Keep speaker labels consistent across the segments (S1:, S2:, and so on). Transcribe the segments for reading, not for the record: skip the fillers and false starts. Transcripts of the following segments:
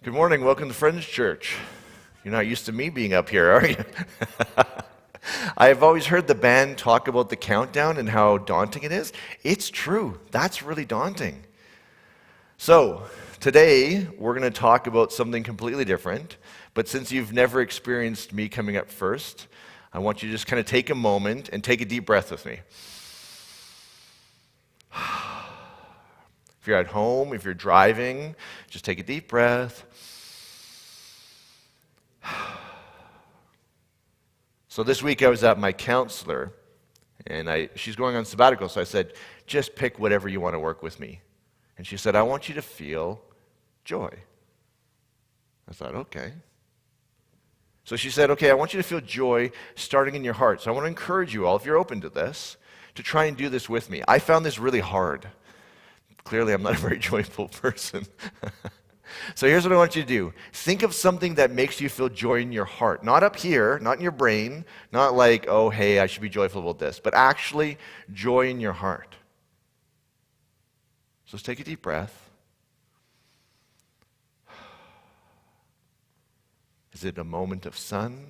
S1: Good morning. Welcome to Friends Church. You're not used to me being up here, are you? I've always heard the band talk about the countdown and how daunting it is. It's true. That's really daunting. So, today we're going to talk about something completely different. But since you've never experienced me coming up first, I want you to just kind of take a moment and take a deep breath with me. If you're at home, if you're driving, just take a deep breath. So this week I was at my counselor, and she's going on sabbatical, so I said, just pick whatever you want to work with me. And she said, I want you to feel joy. I thought, okay. So she said, okay, I want you to feel joy starting in your heart. So I want to encourage you all, if you're open to this, to try and do this with me. I found this really hard. Clearly, I'm not a very joyful person. So here's what I want you to do. Think of something that makes you feel joy in your heart. Not up here, not in your brain, not like, oh, hey, I should be joyful about this, but actually joy in your heart. So let's take a deep breath. Is it a moment of sun?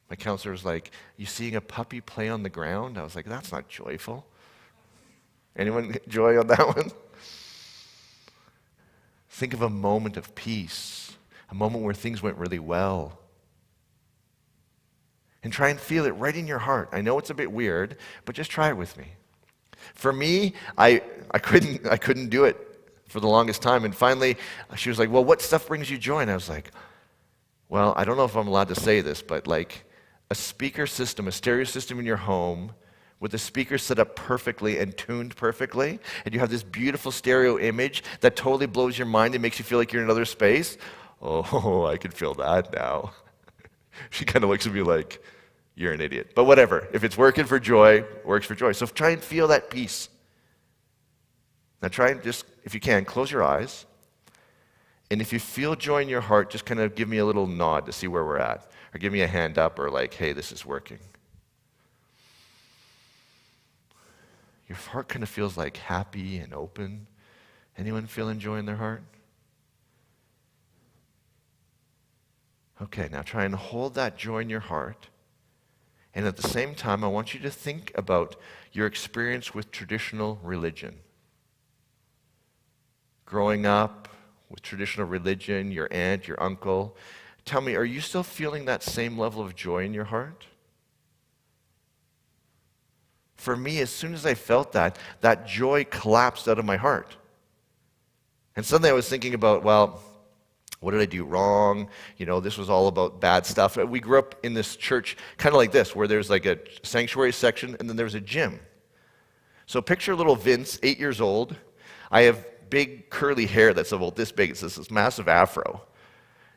S1: My counselor was like, you seeing a puppy play on the ground? I was like, that's not joyful. Anyone get joy on that one? Think of a moment of peace, a moment where things went really well. And try and feel it right in your heart. I know it's a bit weird, but just try it with me. For me, I couldn't do it for the longest time. And finally, she was like, well, what stuff brings you joy? And I was like, well, I don't know if I'm allowed to say this, but like a speaker system, a stereo system in your home with the speakers set up perfectly and tuned perfectly, and you have this beautiful stereo image that totally blows your mind and makes you feel like you're in another space. Oh, I can feel that now. She kind of looks at me like, you're an idiot. But whatever. If it's working for joy, works for joy. So try and feel that peace. Now try and just, if you can, close your eyes. And if you feel joy in your heart, just kind of give me a little nod to see where we're at. Or give me a hand up or like, hey, this is working. Your heart kind of feels like happy and open. Anyone feeling joy in their heart? Okay, now try and hold that joy in your heart. And at the same time, I want you to think about your experience with traditional religion. Growing up with traditional religion, your aunt, your uncle. Tell me, are you still feeling that same level of joy in your heart? For me, as soon as I felt that joy collapsed out of my heart. And suddenly I was thinking about, well, what did I do wrong? You know, this was all about bad stuff. We grew up in this church kind of like this, where there's like a sanctuary section and then there's a gym. So picture little Vince, 8 years old. I have big curly hair that's about this big. It's this massive afro.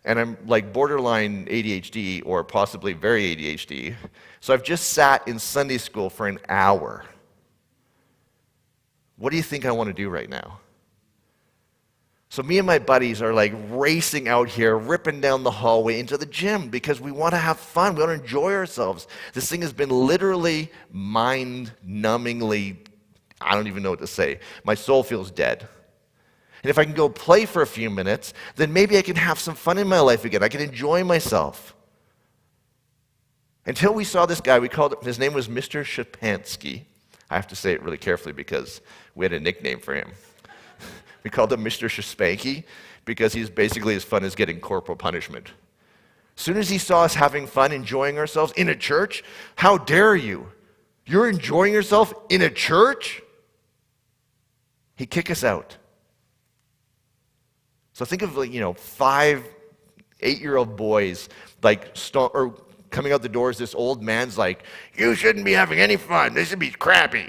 S1: And I'm like borderline ADHD or possibly very ADHD. So I've just sat in Sunday school for an hour. What do you think I want to do right now? So me and my buddies are like racing out here, ripping down the hallway into the gym because we want to have fun. We want to enjoy ourselves. This thing has been literally mind-numbingly, I don't even know what to say. My soul feels dead. And if I can go play for a few minutes, then maybe I can have some fun in my life again. I can enjoy myself. Until we saw this guy, his name was Mr. Shapansky. I have to say it really carefully because we had a nickname for him. We called him Mr. Spanky because he's basically as fun as getting corporal punishment. As soon as he saw us having fun, enjoying ourselves in a church, how dare you? You're enjoying yourself in a church? He'd kick us out. So think of 5, 8-year-old boys or coming out the doors. This old man's like, you shouldn't be having any fun. This should be crappy.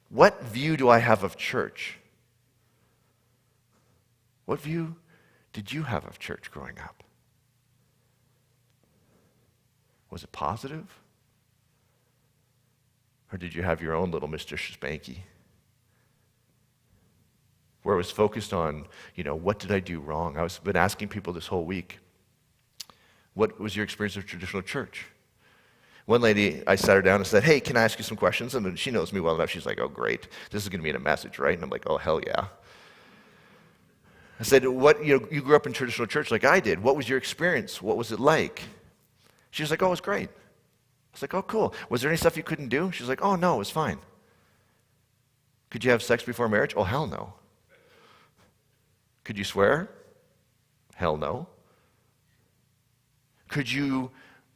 S1: What view do I have of church? What view did you have of church growing up? Was it positive? Or did you have your own little Mr. Spanky? Where it was focused on, what did I do wrong? I've been asking people this whole week, what was your experience of traditional church? One lady, I sat her down and said, hey, can I ask you some questions? And then she knows me well enough. She's like, oh, great. This is going to be in a message, right? And I'm like, oh, hell yeah. I said, you grew up in traditional church like I did. What was your experience? What was it like? She was like, oh, it was great. I was like, oh, cool. Was there any stuff you couldn't do? She was like, oh, no, it was fine. Could you have sex before marriage? Oh, hell no. Could you swear? Hell no. Could you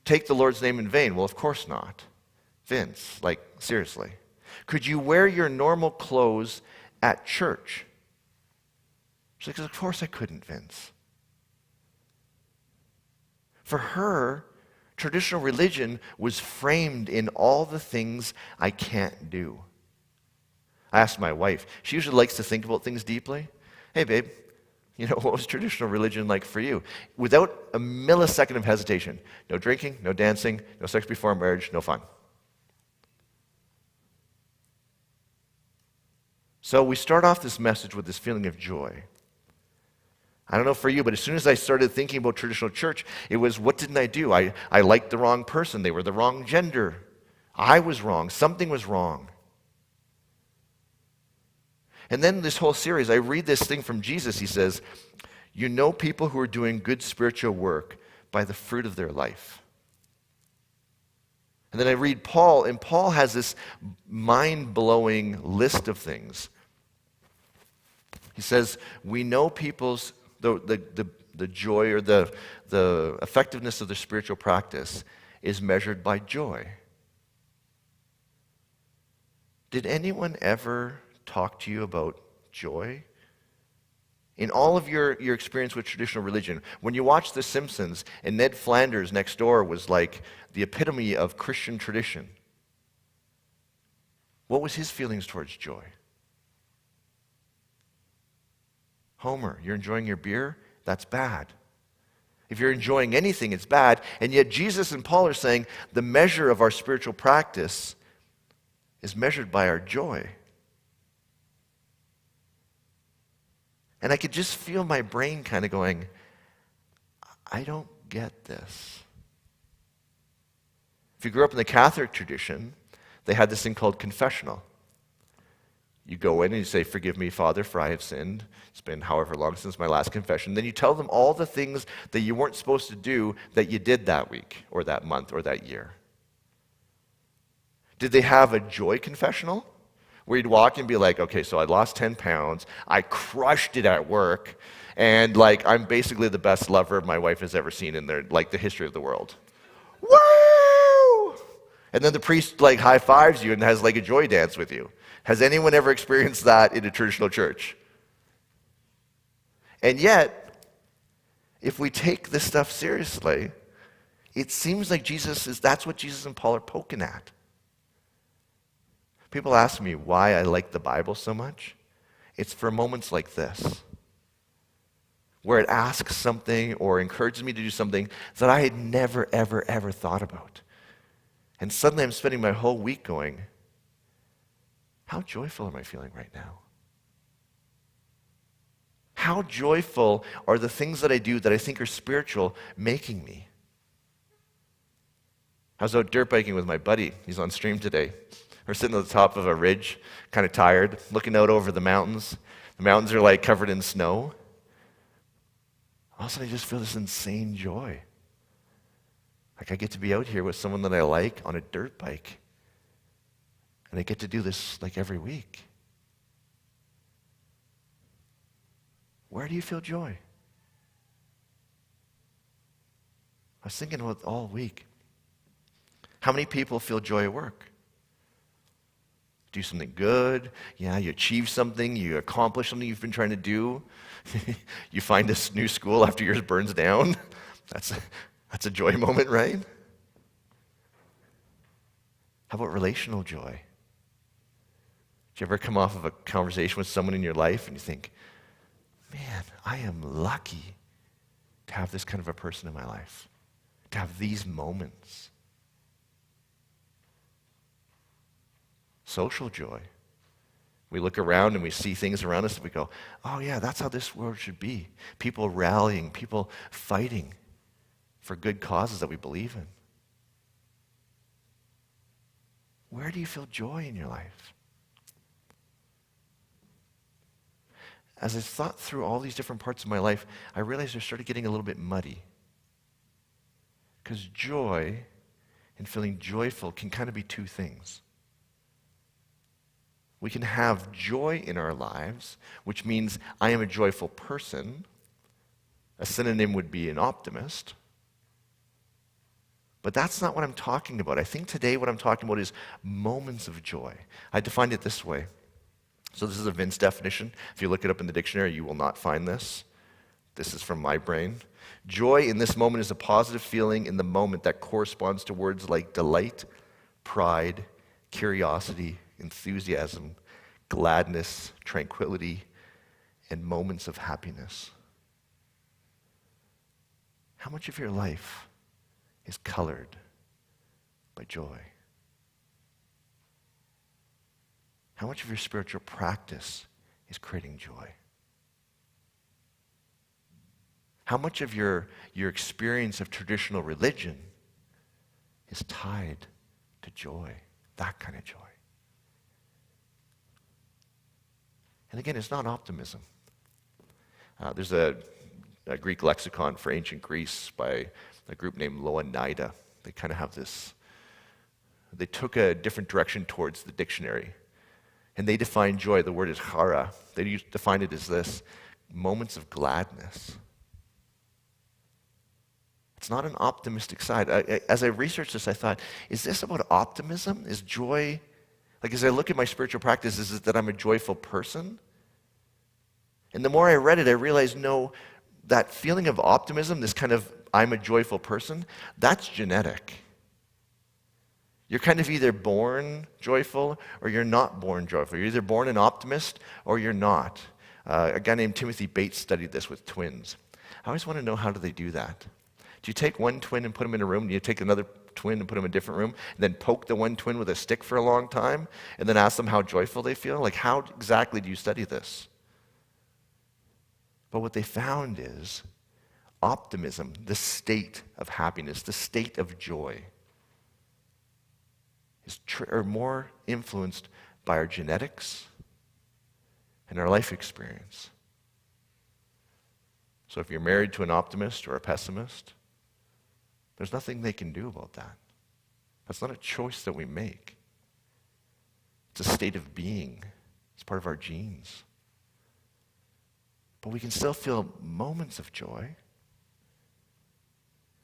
S1: take the Lord's name in vain? Well, of course not. Vince, like, seriously. Could you wear your normal clothes at church? She's like, of course I couldn't, Vince. For her, traditional religion was framed in all the things I can't do. I asked my wife. She usually likes to think about things deeply. Hey, babe, what was traditional religion like for you? Without a millisecond of hesitation. No drinking, no dancing, no sex before marriage, no fun. So we start off this message with this feeling of joy. I don't know for you, but as soon as I started thinking about traditional church, it was, what didn't I do? I liked the wrong person. They were the wrong gender. I was wrong. Something was wrong. And then this whole series, I read this thing from Jesus. He says, you know people who are doing good spiritual work by the fruit of their life. And then I read Paul, and Paul has this mind-blowing list of things. He says, we know people's, the joy or the effectiveness of their spiritual practice is measured by joy. Did anyone ever talk to you about joy? In all of your experience with traditional religion, when you watch The Simpsons and Ned Flanders next door was like the epitome of Christian tradition, what was his feelings towards joy? Homer, you're enjoying your beer? That's bad. If you're enjoying anything, it's bad. And yet Jesus and Paul are saying the measure of our spiritual practice is measured by our joy. And I could just feel my brain kind of going, I don't get this. If you grew up in the Catholic tradition, they had this thing called confessional. You go in and you say, forgive me, Father, for I have sinned. It's been however long since my last confession. Then you tell them all the things that you weren't supposed to do that you did that week or that month or that year. Did they have a joy confessional? Where you'd walk and be like, okay, so I lost 10 pounds, I crushed it at work, and I'm basically the best lover my wife has ever seen in the history of the world. Woo! And then the priest high fives you and has a joy dance with you. Has anyone ever experienced that in a traditional church? And yet, if we take this stuff seriously, it seems like that's what Jesus and Paul are poking at. People ask me why I like the Bible so much. It's for moments like this, where it asks something or encourages me to do something that I had never, ever, ever thought about. And suddenly I'm spending my whole week going, how joyful am I feeling right now? How joyful are the things that I do that I think are spiritual making me? I was out dirt biking with my buddy. He's on stream today. We're sitting at the top of a ridge, kind of tired, looking out over the mountains. The mountains are covered in snow. All of a sudden I just feel this insane joy. I get to be out here with someone that I like on a dirt bike. And I get to do this every week. Where do you feel joy? I was thinking about it all week. How many people feel joy at work? Do something good. Yeah, you achieve something. You accomplish something you've been trying to do. You find a new school after yours burns down. That's a joy moment, right? How about relational joy? Do you ever come off of a conversation with someone in your life and you think, man, I am lucky to have this kind of a person in my life, to have these moments. Social joy. We look around and we see things around us and we go, oh yeah, that's how this world should be. People rallying, people fighting for good causes that we believe in. Where do you feel joy in your life? as I thought through all these different parts of my life, I realized I started getting a little bit muddy. Because joy and feeling joyful can kind of be two things. We can have joy in our lives, which means I am a joyful person. A synonym would be an optimist. But that's not what I'm talking about. I think today what I'm talking about is moments of joy. I defined it this way. So this is a Vince definition. If you look it up in the dictionary, you will not find this. This is from my brain. Joy in this moment is a positive feeling in the moment that corresponds to words like delight, pride, curiosity, enthusiasm, gladness, tranquility, and moments of happiness. How much of your life is colored by joy? How much of your spiritual practice is creating joy? How much of your experience of traditional religion is tied to joy, that kind of joy? And again, it's not optimism. There's a Greek lexicon for ancient Greece by a group named Loanida. They kind of have this, they took a different direction towards the dictionary. And they define joy, the word is chara. They define it as this, moments of gladness. It's not an optimistic side. As I researched this, I thought, is this about optimism? Is joy, like as I look at my spiritual practice, is it that I'm a joyful person? And the more I read it, I realized, no, that feeling of optimism, this kind of I'm a joyful person, that's genetic. You're kind of either born joyful or you're not born joyful. You're either born an optimist or you're not. A guy named Timothy Bates studied this with twins. I always want to know, how do they do that? Do you take one twin and put them in a room? Do you take another twin and put them in a different room, and then poke the one twin with a stick for a long time, and then ask them how joyful they feel? Like, how exactly do you study this? But what they found is optimism, the state of happiness, the state of joy, is more influenced by our genetics and our life experience. So if you're married to an optimist or a pessimist, there's nothing they can do about that. That's not a choice that we make. It's a state of being. It's part of our genes. But we can still feel moments of joy.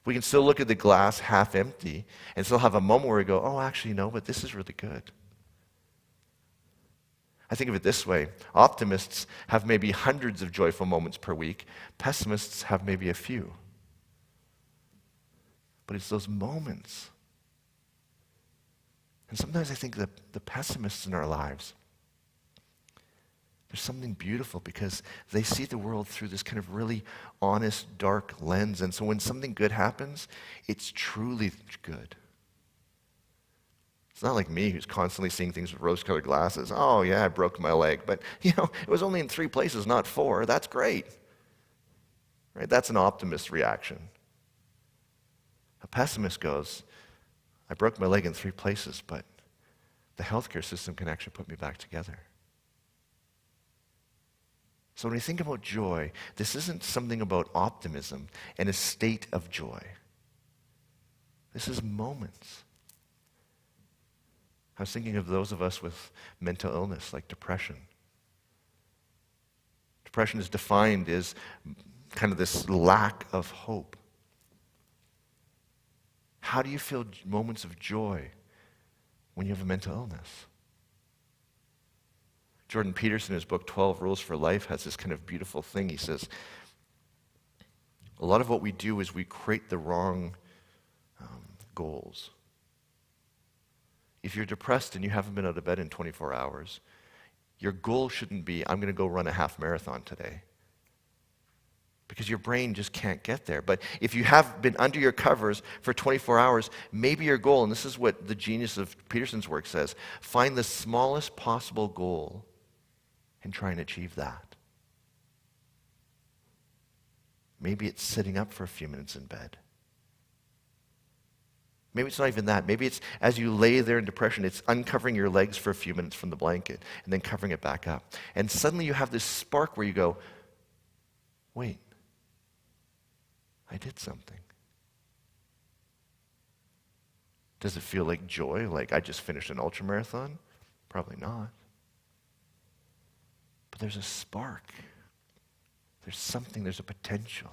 S1: We can still look at the glass half empty and still have a moment where we go, oh, actually, no, but this is really good. I think of it this way. Optimists have maybe hundreds of joyful moments per week. Pessimists have maybe a few. But it's those moments. And sometimes I think that the pessimists in our lives, there's something beautiful because they see the world through this kind of really honest, dark lens. And so when something good happens, it's truly good. It's not like me who's constantly seeing things with rose-colored glasses. Oh, yeah, I broke my leg. But, it was only in 3 places, not 4. That's great. Right? That's an optimist reaction. A pessimist goes, I broke my leg in 3 places, but the healthcare system can actually put me back together. So when we think about joy, this isn't something about optimism and a state of joy. This is moments. I was thinking of those of us with mental illness, like depression. Depression is defined as kind of this lack of hope. How do you feel moments of joy when you have a mental illness? Jordan Peterson, in his book, 12 Rules for Life, has this kind of beautiful thing. He says, a lot of what we do is we create the wrong goals. If you're depressed and you haven't been out of bed in 24 hours, your goal shouldn't be, I'm going to go run a half marathon today. Because your brain just can't get there. But if you have been under your covers for 24 hours, maybe your goal, and this is what the genius of Peterson's work says, find the smallest possible goal and try and achieve that. Maybe it's sitting up for a few minutes in bed. Maybe it's not even that. Maybe it's as you lay there in depression, it's uncovering your legs for a few minutes from the blanket and then covering it back up. And suddenly you have this spark where you go, wait, I did something. Does it feel like joy? Like I just finished an ultramarathon? Probably not. But there's a spark. There's something, there's a potential.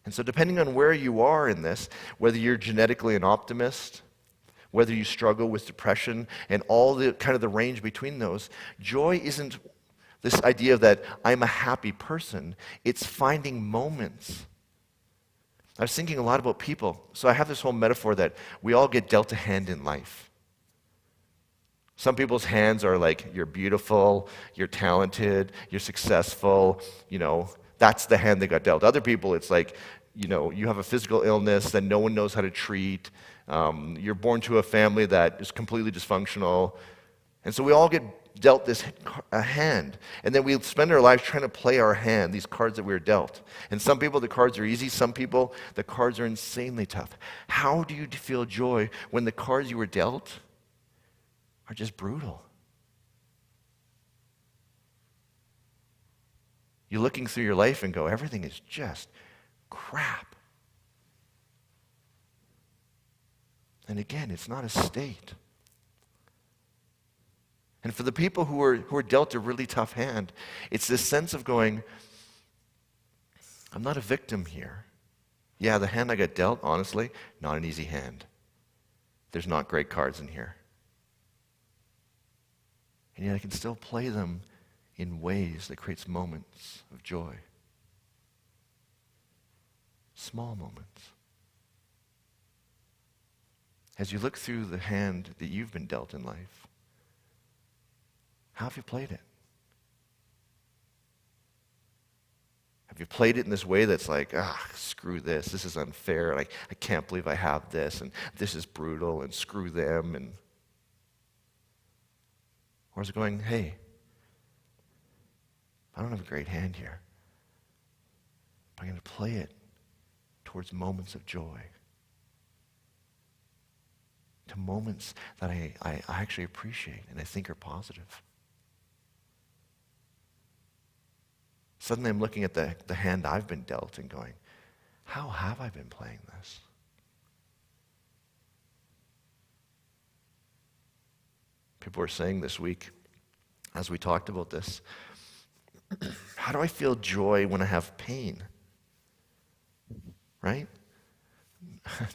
S1: And so depending on where you are in this, whether you're genetically an optimist, whether you struggle with depression, and all the kind of the range between those, joy isn't this idea that I'm a happy person. It's finding moments. I was thinking a lot about people. So I have this whole metaphor that we all get dealt a hand in life. Some people's hands are like, you're beautiful, you're talented, you're successful, that's the hand they got dealt. Other people, it's like, you have a physical illness that no one knows how to treat. You're born to a family that is completely dysfunctional. And so we all get dealt a hand. And then we spend our lives trying to play our hand, these cards that we were dealt. And some people, the cards are easy. Some people, the cards are insanely tough. How do you feel joy when the cards you were dealt are just brutal? You're looking through your life and go, everything is just crap. And again, it's not a state. And for the people who are dealt a really tough hand, it's this sense of going, I'm not a victim here. Yeah, the hand I got dealt, honestly, not an easy hand. There's not great cards in here. And yet I can still play them in ways that creates moments of joy. Small moments. As you look through the hand that you've been dealt in life, how have you played it? Have you played it in this way that's like, screw this is unfair, and I can't believe I have this, and this is brutal, and screw them, or is it going, hey, I don't have a great hand here, but I'm going to play it towards moments of joy, to moments that I actually appreciate and I think are positive. Suddenly I'm looking at the hand I've been dealt and going, how have I been playing this? People were saying this week, as we talked about this, how do I feel joy when I have pain? Right?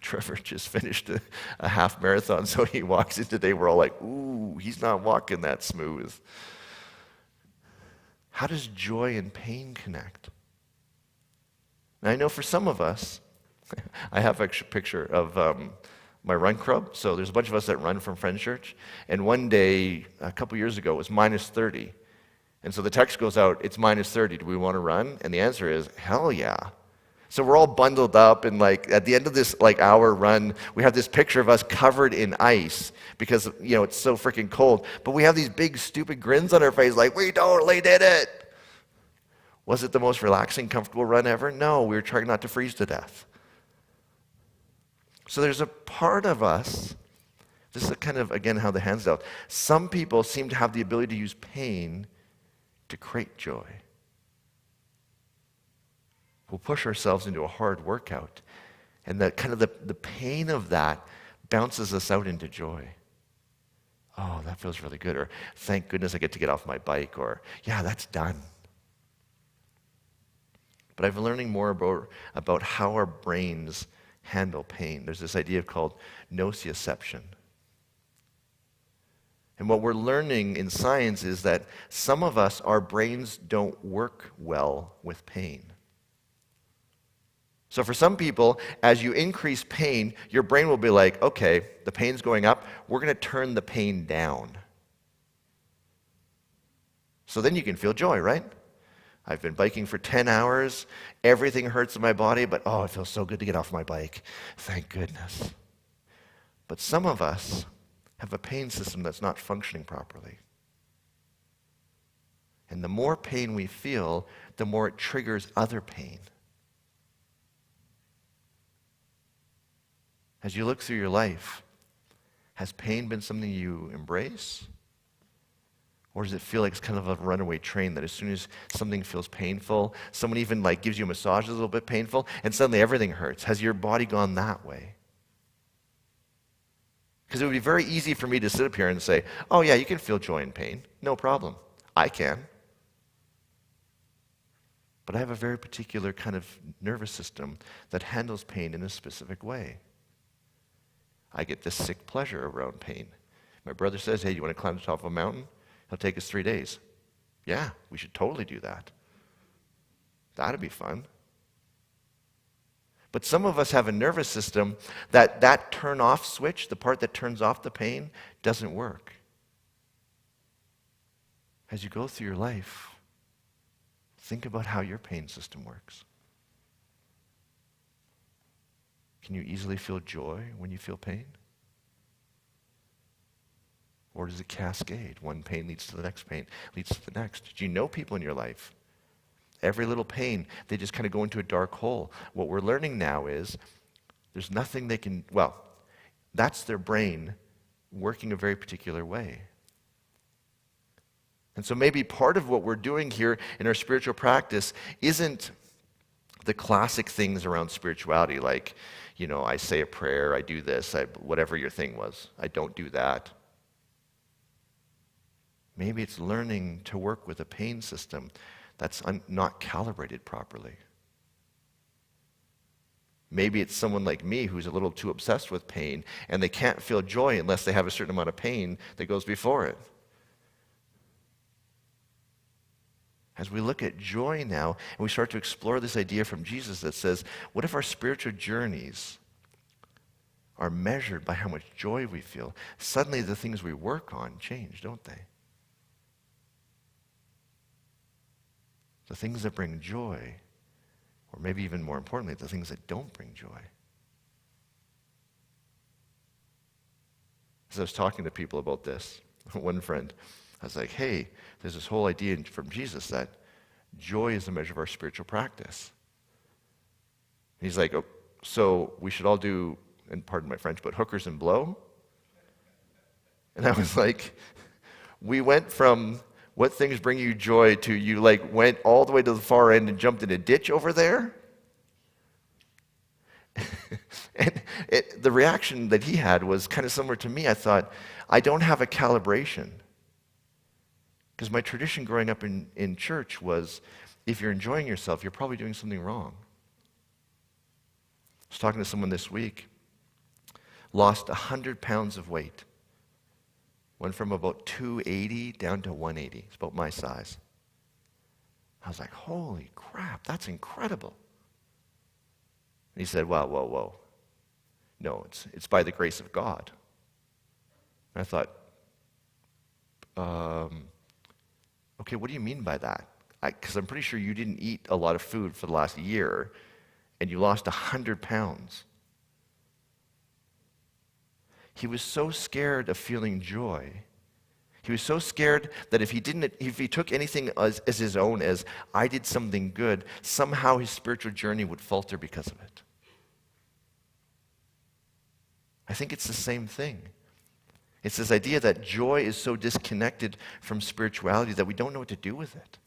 S1: Trevor just finished a half marathon, so he walks in today, we're all like, ooh, he's not walking that smooth. How does joy and pain connect? Now, I know for some of us, I have actually a picture of my run club. So there's a bunch of us that run from Friends Church. And one day, a couple years ago, it was minus 30. And so the text goes out, it's minus 30. Do we want to run? And the answer is, hell yeah. So we're all bundled up, and at the end of this hour run, we have this picture of us covered in ice because it's so freaking cold. But we have these big stupid grins on our face, like we totally did it. Was it the most relaxing, comfortable run ever? No, we were trying not to freeze to death. So there's a part of us. This is kind of again how the hand's dealt. Some people seem to have the ability to use pain to create joy. We'll push ourselves into a hard workout, and the pain of that bounces us out into joy. Oh, that feels really good, or thank goodness I get to get off my bike, or yeah, that's done. But I've been learning more about how our brains handle pain. There's this idea called nociception. And what we're learning in science is that some of us, our brains don't work well with pain. So for some people, as you increase pain, your brain will be like, okay, the pain's going up, we're going to turn the pain down. So then you can feel joy, right? I've been biking for 10 hours, everything hurts in my body, but it feels so good to get off my bike. Thank goodness. But some of us have a pain system that's not functioning properly. And the more pain we feel, the more it triggers other pain. As you look through your life, has pain been something you embrace? Or does it feel like it's kind of a runaway train that as soon as something feels painful, someone even like gives you a massage that's a little bit painful, and suddenly everything hurts? Has your body gone that way? Because it would be very easy for me to sit up here and say, oh yeah, you can feel joy and pain. No problem. I can. But I have a very particular kind of nervous system that handles pain in a specific way. I get this sick pleasure around pain. My brother says, hey, you want to climb the top of a mountain? It'll take us 3 days. Yeah, we should totally do that. That'd be fun. But some of us have a nervous system that turn-off switch, the part that turns off the pain, doesn't work. As you go through your life, think about how your pain system works. Can you easily feel joy when you feel pain? Or does it cascade? One pain leads to the next pain, leads to the next. Do you know people in your life? Every little pain, they just kind of go into a dark hole. What we're learning now is there's nothing they can, well, that's their brain working a very particular way. And so maybe part of what we're doing here in our spiritual practice isn't the classic things around spirituality, like, I say a prayer, I do this, whatever your thing was, I don't do that. Maybe it's learning to work with a pain system that's not calibrated properly. Maybe it's someone like me who's a little too obsessed with pain, and they can't feel joy unless they have a certain amount of pain that goes before it. As we look at joy now, and we start to explore this idea from Jesus that says, what if our spiritual journeys are measured by how much joy we feel? Suddenly the things we work on change, don't they? The things that bring joy, or maybe even more importantly, the things that don't bring joy. As I was talking to people about this, one friend, I was like, hey, there's this whole idea from Jesus that joy is a measure of our spiritual practice. And he's like, oh, so we should all do, and pardon my French, but hookers and blow? And I was like, we went from what things bring you joy to you went all the way to the far end and jumped in a ditch over there? And the reaction that he had was kind of similar to me. I thought, I don't have a calibration. Because my tradition growing up in church was, if you're enjoying yourself, you're probably doing something wrong. I was talking to someone this week, lost 100 pounds of weight. Went from about 280 down to 180. It's about my size. I was like, holy crap, that's incredible. And he said, whoa. No, it's by the grace of God. And I thought, okay, what do you mean by that? Because I'm pretty sure you didn't eat a lot of food for the last year, and you lost 100 pounds. He was so scared of feeling joy. He was so scared that if he took anything as his own, as I did something good, somehow his spiritual journey would falter because of it. I think it's the same thing. It's this idea that joy is so disconnected from spirituality that we don't know what to do with it.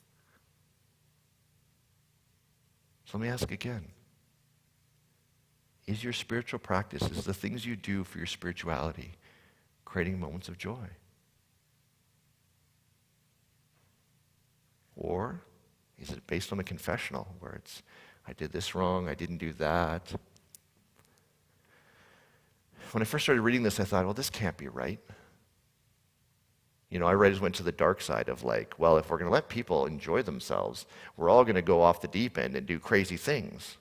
S1: So let me ask again. Is your spiritual practice, is the things you do for your spirituality, creating moments of joy? Or is it based on the confessional, where it's, I did this wrong, I didn't do that? When I first started reading this, I thought, well, this can't be right. I already went to the dark side of if we're going to let people enjoy themselves, we're all going to go off the deep end and do crazy things.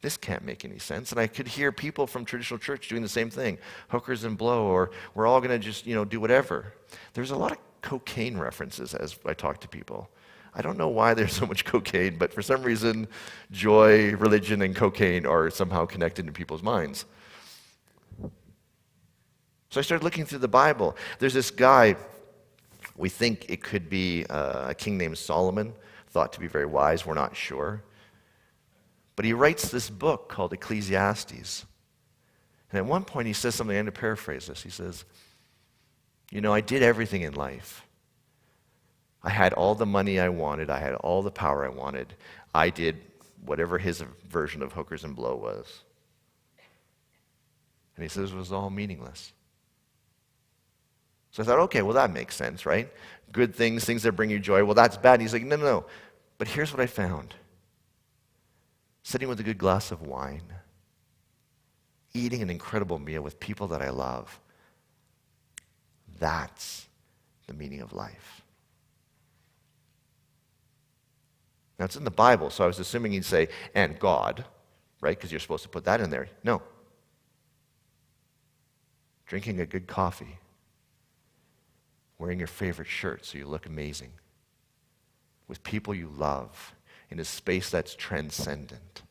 S1: This can't make any sense. And I could hear people from traditional church doing the same thing, hookers and blow, or we're all going to just, do whatever. There's a lot of cocaine references as I talk to people. I don't know why there's so much cocaine, but for some reason, joy, religion, and cocaine are somehow connected in people's minds. So I started looking through the Bible. There's this guy, we think it could be a king named Solomon, thought to be very wise, we're not sure. But he writes this book called Ecclesiastes. And at one point he says something, I'm going to paraphrase this. He says, I did everything in life. I had all the money I wanted. I had all the power I wanted. I did whatever his version of hookers and blow was. And he says it was all meaningless. So I thought, okay, well, that makes sense, right? Good things, things that bring you joy. Well, that's bad. And he's like, no. But here's what I found. Sitting with a good glass of wine, eating an incredible meal with people that I love, that's the meaning of life. Now, it's in the Bible, so I was assuming he'd say, and God, right? Because you're supposed to put that in there. No. Drinking a good coffee, wearing your favorite shirt so you look amazing, with people you love, in a space that's transcendent.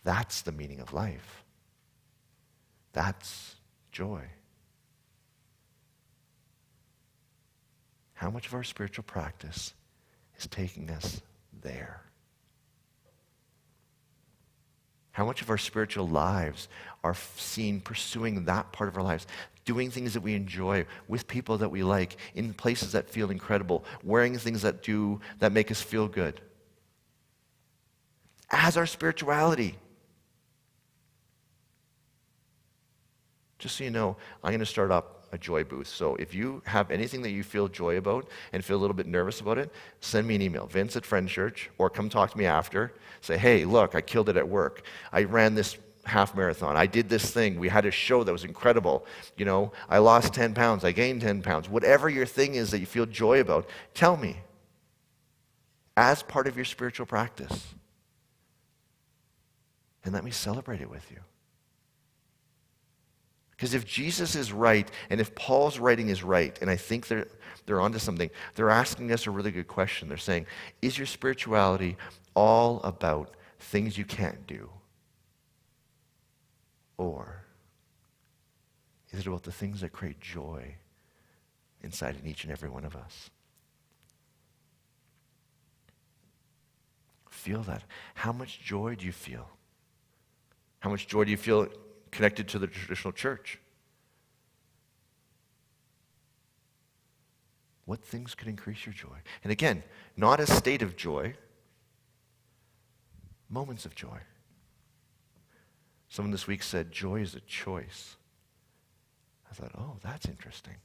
S1: That's the meaning of life. That's joy. How much of our spiritual practice is taking us there? How much of our spiritual lives are seen pursuing that part of our lives, doing things that we enjoy, with people that we like, in places that feel incredible, wearing things that make us feel good? As our spirituality. Just so you know, I'm going to start up a joy booth. So if you have anything that you feel joy about and feel a little bit nervous about it, send me an email, Vince@FriendChurch, or come talk to me after. Say, hey, look, I killed it at work. I ran this half marathon. I did this thing. We had a show that was incredible. I lost 10 pounds. I gained 10 pounds. Whatever your thing is that you feel joy about, tell me. As part of your spiritual practice. And let me celebrate it with you. Because if Jesus is right, and if Paul's writing is right, and I think they're onto something, they're asking us a really good question. They're saying, is your spirituality all about things you can't do? Or is it about the things that create joy inside in each and every one of us? Feel that. How much joy do you feel? How much joy do you feel connected to the traditional church? What things could increase your joy? And again, not a state of joy, moments of joy. Someone this week said, joy is a choice. I thought, oh, that's interesting.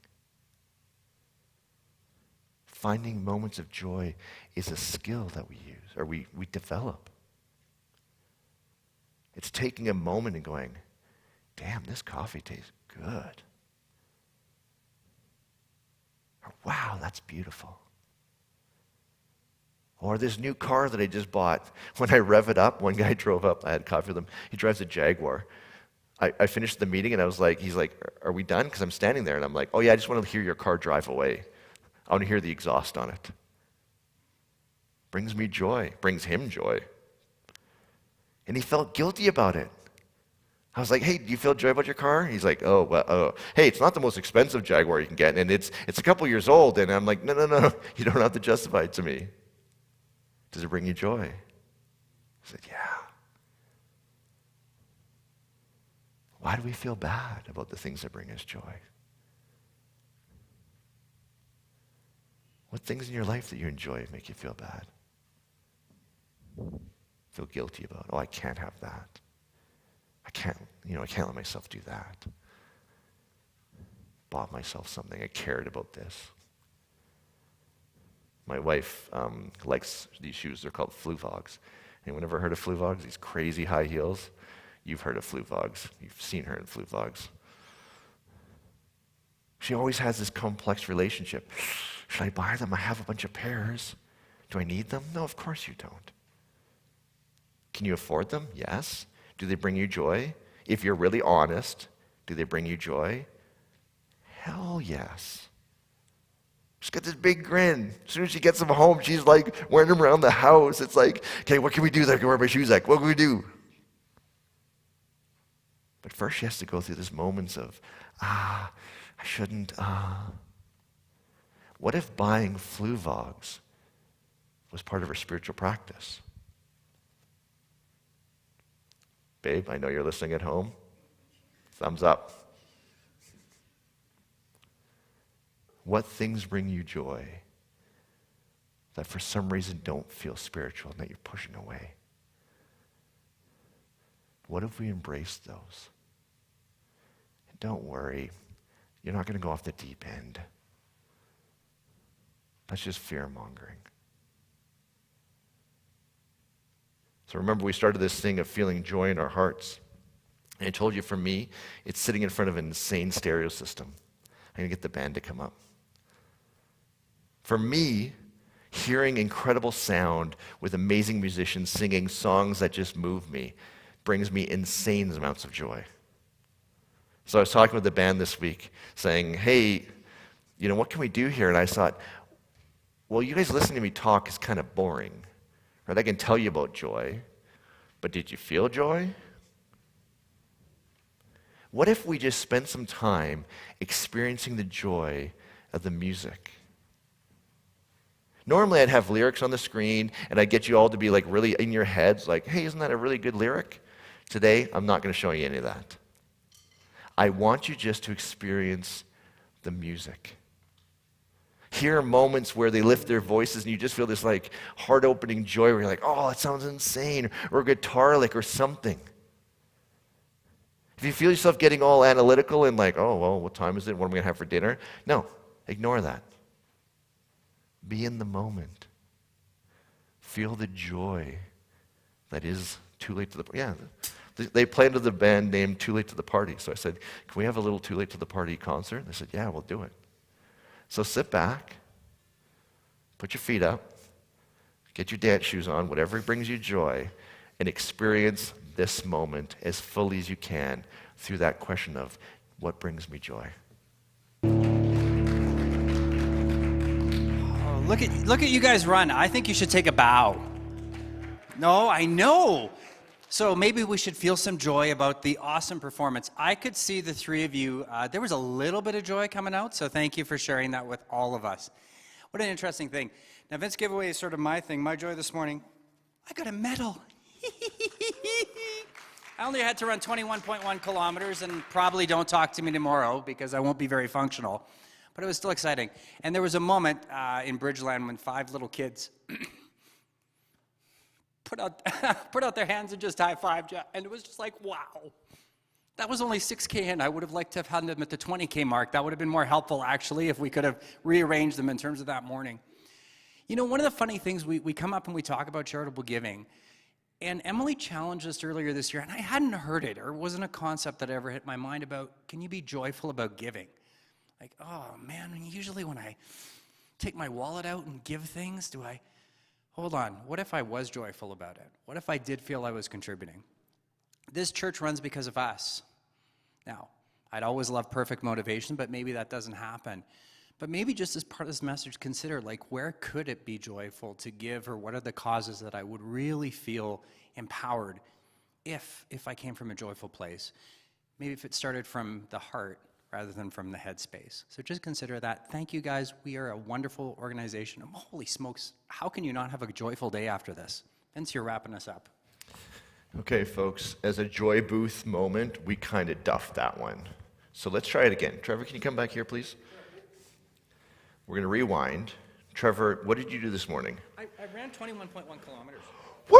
S1: Finding moments of joy is a skill that we use, or we develop. It's taking a moment and going, damn, this coffee tastes good. Or, wow, that's beautiful. Or this new car that I just bought, when I rev it up, one guy drove up, I had coffee with him, he drives a Jaguar. I finished the meeting and he's like, are we done? Because I'm standing there and I'm like, oh yeah, I just want to hear your car drive away. I want to hear the exhaust on it. Brings me joy, brings him joy. And he felt guilty about it. I was like, hey, do you feel joy about your car? He's like, oh, well, hey, it's not the most expensive Jaguar you can get, and it's a couple years old. And I'm like, no, you don't have to justify it to me. Does it bring you joy? I said, yeah. Why do we feel bad about the things that bring us joy? What things in your life that you enjoy make you feel bad? Feel guilty about? Oh, I can't have that. I can't let myself do that. Bought myself something. I cared about this. My wife likes these shoes. They're called Fluvogs. Anyone ever heard of Fluvogs? These crazy high heels? You've heard of Fluvogs. You've seen her in Fluvogs. She always has this complex relationship. Should I buy them? I have a bunch of pears. Do I need them? No, of course you don't. Can you afford them? Yes. Do they bring you joy? If you're really honest, do they bring you joy? Hell yes. She's got this big grin. As soon as she gets them home, she's like wearing them around the house. It's like, okay, what can we do that I can wear my shoes like? What can we do? But first she has to go through these moments of, I shouldn't, What if buying Fluvogs was part of her spiritual practice. Babe, I know you're listening at home. Thumbs up. What things bring you joy that for some reason don't feel spiritual and that you're pushing away? What if we embrace those? And don't worry, you're not going to go off the deep end. That's just fear-mongering. So remember, we started this thing of feeling joy in our hearts. And I told you, for me, it's sitting in front of an insane stereo system. I'm going to get the band to come up. For me, hearing incredible sound with amazing musicians singing songs that just move me brings me insane amounts of joy. So I was talking with the band this week, saying, hey, what can we do here? And I thought, well, you guys listening to me talk is kind of boring. Right? I can tell you about joy, but did you feel joy? What if we just spent some time experiencing the joy of the music? Normally I'd have lyrics on the screen and I'd get you all to be like really in your heads, like, hey, isn't that a really good lyric? Today, I'm not going to show you any of that. I want you just to experience the music. Hear moments where they lift their voices and you just feel this like heart-opening joy where you're like, oh, it sounds insane, or a guitar lick or something. If you feel yourself getting all analytical and like, oh, well, what time is it? What am I going to have for dinner? No, ignore that. Be in the moment. Feel the joy that is Too Late to the Party. Yeah, they played with the band named Too Late to the Party. So I said, can we have a little Too Late to the Party concert? And they said, yeah, we'll do it. So sit back, put your feet up, get your dance shoes on, whatever brings you joy, and experience this moment as fully as you can through that question of what brings me joy.
S2: Look at you guys run. I think you should take a bow. No, I know. So maybe we should feel some joy about the awesome performance. I could see the three of you, there was a little bit of joy coming out, so thank you for sharing that with all of us. What an interesting thing. Now, Vince giveaway is sort of my thing. My joy this morning, I got a medal. I only had to run 21.1 kilometers, and probably don't talk to me tomorrow because I won't be very functional. But it was still exciting. And there was a moment in Bridgeland when 5 little kids put out their hands and just high-fived you. And it was just like, wow. That was only 6K in. I would have liked to have had them at the 20K mark. That would have been more helpful, actually, if we could have rearranged them in terms of that morning. One of the funny things, we come up and we talk about charitable giving. And Emily challenged us earlier this year, and I hadn't heard it, or it wasn't a concept that ever hit my mind about, can you be joyful about giving? Like, oh man, usually when I take my wallet out and give things, hold on, what if I was joyful about it? What if I did feel I was contributing? This church runs because of us. Now, I'd always love perfect motivation, but maybe that doesn't happen. But maybe just as part of this message, consider where could it be joyful to give, or what are the causes that I would really feel empowered if I came from a joyful place? Maybe if it started from the heart rather than from the headspace. So just consider that. Thank you guys. We are a wonderful organization. Holy smokes, how can you not have a joyful day after this? Vince, you're wrapping us up.
S1: Okay, folks, as a joy booth moment, we kind of duffed that one. So let's try it again. Trevor, can you come back here, please? We're going to rewind. Trevor, what did you do this morning?
S2: I ran 21.1 kilometers.
S1: Woo!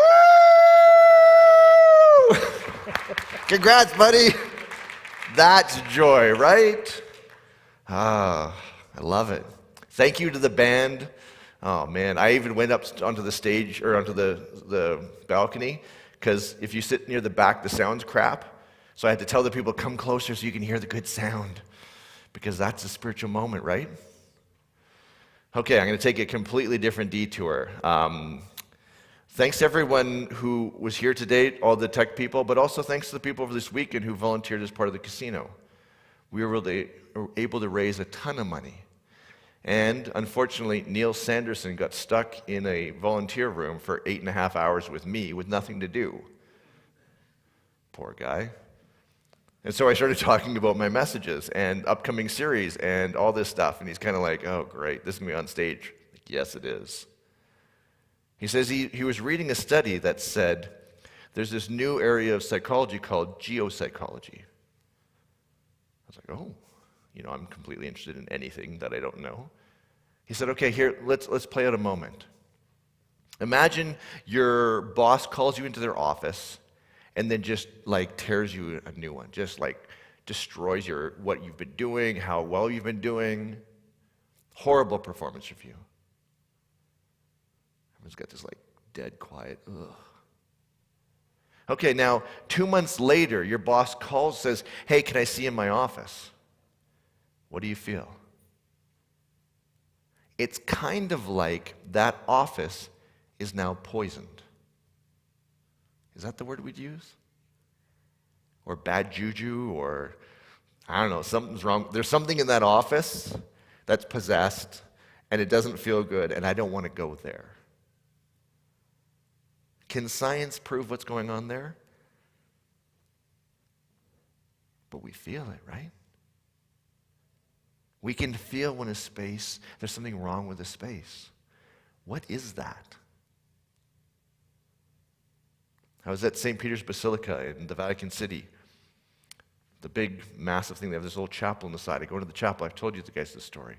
S1: Congrats, buddy. That's joy, right? Ah, I love it. Thank you to the band. Oh, man, I even went up onto the stage, or onto the balcony, because if you sit near the back, the sound's crap. So I had to tell the people, come closer so you can hear the good sound, because that's a spiritual moment, right? Okay, I'm going to take a completely different detour. Thanks to everyone who was here today, all the tech people, but also thanks to the people over this weekend who volunteered as part of the casino. We were able to raise a ton of money. And unfortunately, Neil Sanderson got stuck in a volunteer room for 8.5 hours with me with nothing to do. Poor guy. And so I started talking about my messages and upcoming series and all this stuff. And he's kind of like, oh, great, this is going to be on stage. Like, yes, it is. He says he was reading a study that said there's this new area of psychology called geopsychology. I was like, oh, I'm completely interested in anything that I don't know. He said, okay, here, let's play out a moment. Imagine your boss calls you into their office and then just like tears you a new one, just like destroys what you've been doing, how well you've been doing. Horrible performance review. Everyone's got this like dead quiet, ugh. Okay, now 2 months later, your boss calls, says, hey, can I see you in my office? What do you feel? It's kind of like that office is now poisoned. Is that the word we'd use? Or bad juju, or I don't know, something's wrong. There's something in that office that's possessed, and it doesn't feel good, and I don't want to go there. Can science prove what's going on there? But we feel it, right? We can feel when a space, there's something wrong with a space. What is that? I was at St. Peter's Basilica in the Vatican City. The big, massive thing. They have this old chapel on the side. I go into the chapel. I've told you guys this story.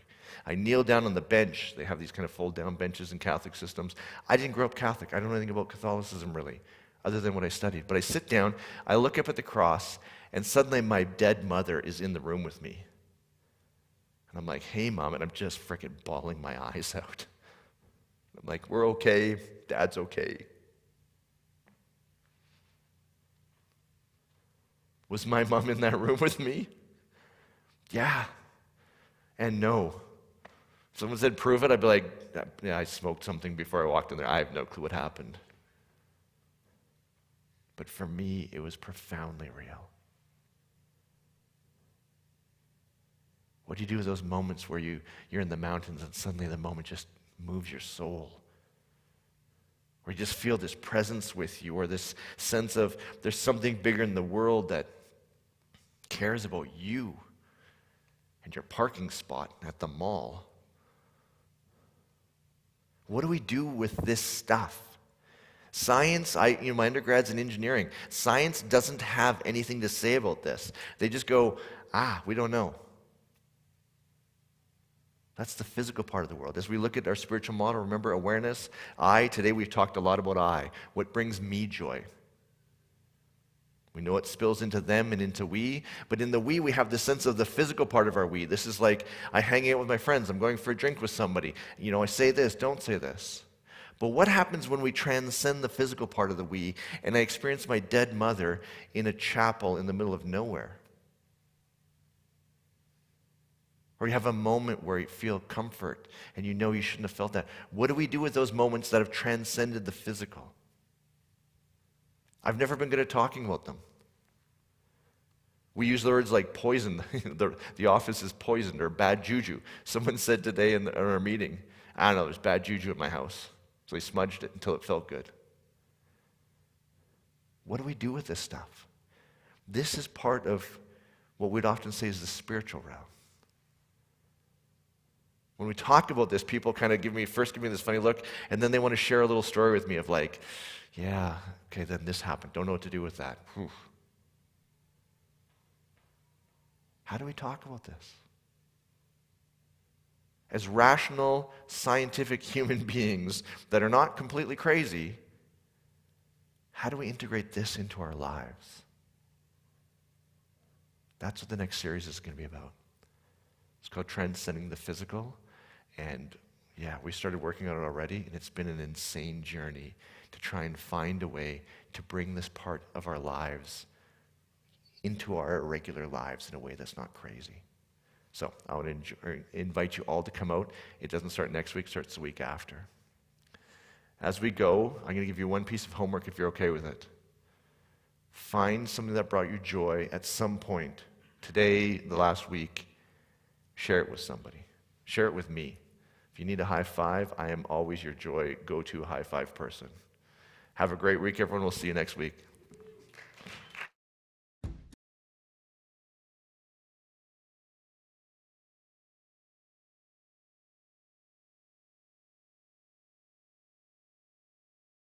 S1: I kneel down on the bench. They have these kind of fold-down benches in Catholic systems. I didn't grow up Catholic. I don't know anything about Catholicism, really, other than what I studied. But I sit down, I look up at the cross, and suddenly my dead mother is in the room with me. And I'm like, hey, Mom, and I'm just freaking bawling my eyes out. I'm like, we're okay. Dad's okay. Was my mom in that room with me? Yeah. And no. If someone said, prove it, I'd be like, yeah, I smoked something before I walked in there. I have no clue what happened. But for me, it was profoundly real. What do you do with those moments where you're in the mountains and suddenly the moment just moves your soul? Or you just feel this presence with you, or this sense of there's something bigger in the world that cares about you and your parking spot at the mall. What do we do with this stuff? Science, my undergrad's in engineering. Science doesn't have anything to say about this. They just go, we don't know. That's the physical part of the world. As we look at our spiritual model, remember awareness, I. Today we've talked a lot about I. What brings me joy? We know it spills into them and into we, but in the we have the sense of the physical part of our we. This is like I hang out with my friends, I'm going for a drink with somebody. I say this, don't say this. But what happens when we transcend the physical part of the we and I experience my dead mother in a chapel in the middle of nowhere? Or you have a moment where you feel comfort and you know you shouldn't have felt that. What do we do with those moments that have transcended the physical? I've never been good at talking about them. We use the words like poison. The office is poisoned, or bad juju. Someone said today in our meeting, I don't know, there's bad juju at my house. So he smudged it until it felt good. What do we do with this stuff? This is part of what we'd often say is the spiritual realm. When we talk about this, people kind of give me this funny look, and then they want to share a little story with me of like, yeah, okay, then this happened. Don't know what to do with that. Whew. How do we talk about this? As rational, scientific human beings that are not completely crazy, how do we integrate this into our lives? That's what the next series is going to be about. It's called Transcending the Physical. And yeah, we started working on it already, and it's been an insane journey to try and find a way to bring this part of our lives into our regular lives in a way that's not crazy. So I would invite you all to come out. It doesn't start next week, it starts the week after. As we go, I'm going to give you one piece of homework if you're okay with it. Find something that brought you joy at some point, today, the last week. Share it with somebody. Share it with me. If you need a high five, I am always your joy go-to high five person. Have a great week, everyone. We'll see you next week.